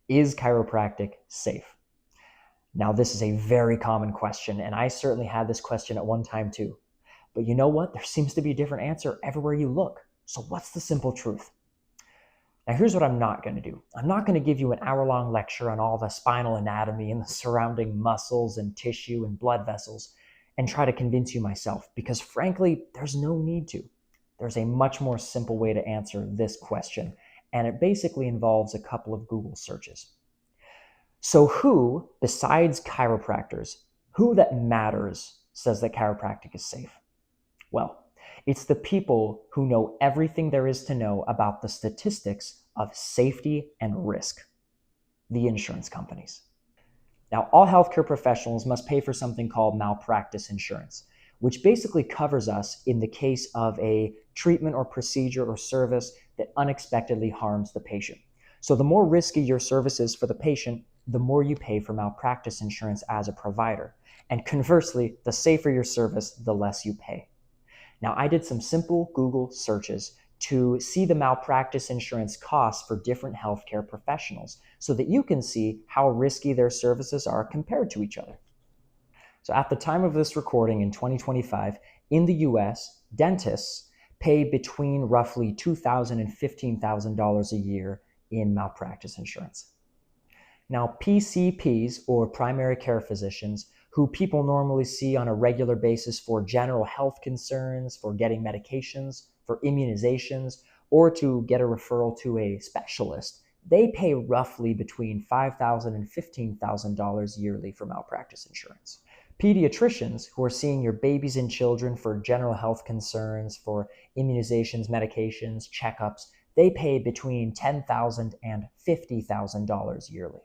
Is chiropractic safe? Now, this is a very common question, and I certainly had this question at one time too. But you know what? There seems to be a different answer everywhere you look. So what's the simple truth? Now, here's what I'm not going to do. I'm not going to give you an hour-long lecture on all the spinal anatomy and the surrounding muscles and tissue and blood vessels and try to convince you myself, because frankly, there's no need to. There's a much more simple way to answer this question, and it basically involves a couple of Google searches. So who, besides chiropractors, who that matters says that chiropractic is safe? Well, it's the people who know everything there is to know about the statistics of safety and risk, the insurance companies. Now, all healthcare professionals must pay for something called malpractice insurance, which basically covers us in the case of a treatment or procedure or service that unexpectedly harms the patient. So the more risky your service is for the patient, the more you pay for malpractice insurance as a provider. And conversely, the safer your service, the less you pay. Now, I did some simple Google searches to see the malpractice insurance costs for different healthcare professionals so that you can see how risky their services are compared to each other. So at the time of this recording in 2025, in the US, dentists pay between roughly $2,000 and $15,000 a year in malpractice insurance. Now, PCPs, or primary care physicians, who people normally see on a regular basis for general health concerns, for getting medications, for immunizations, or to get a referral to a specialist, they pay roughly between $5,000 and $15,000 yearly for malpractice insurance. Pediatricians, who are seeing your babies and children for general health concerns, for immunizations, medications, checkups, they pay between $10,000 and $50,000 yearly.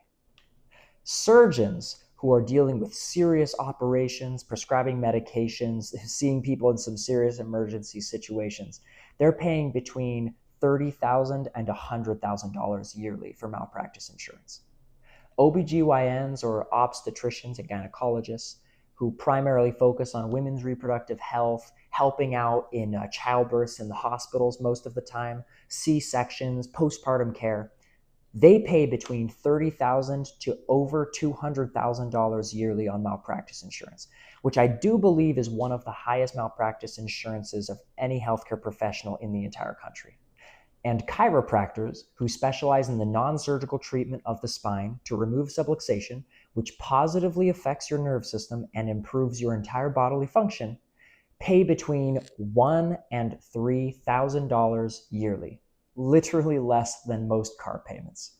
Surgeons, who are dealing with serious operations, prescribing medications, seeing people in some serious emergency situations, they're paying between $30,000 and $100,000 yearly for malpractice insurance. OBGYNs, or obstetricians and gynecologists, who primarily focus on women's reproductive health, helping out in childbirths in the hospitals most of the time, C-sections, postpartum care, they pay between $30,000 to over $200,000 yearly on malpractice insurance, which I do believe is one of the highest malpractice insurances of any healthcare professional in the entire country. And chiropractors, who specialize in the non-surgical treatment of the spine to remove subluxation, which positively affects your nerve system and improves your entire bodily function, pay between $1,000 and $3,000 yearly, literally less than most car payments.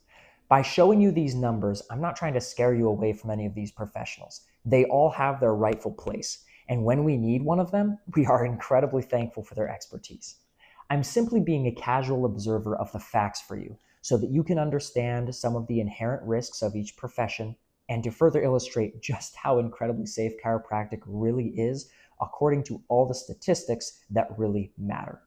By showing you these numbers, I'm not trying to scare you away from any of these professionals. They all have their rightful place, and when we need one of them, we are incredibly thankful for their expertise. I'm simply being a casual observer of the facts for you so that you can understand some of the inherent risks of each profession and to further illustrate just how incredibly safe chiropractic really is according to all the statistics that really matter.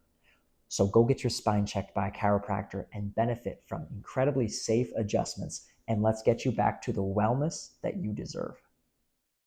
So go get your spine checked by a chiropractor and benefit from incredibly safe adjustments, and let's get you back to the wellness that you deserve.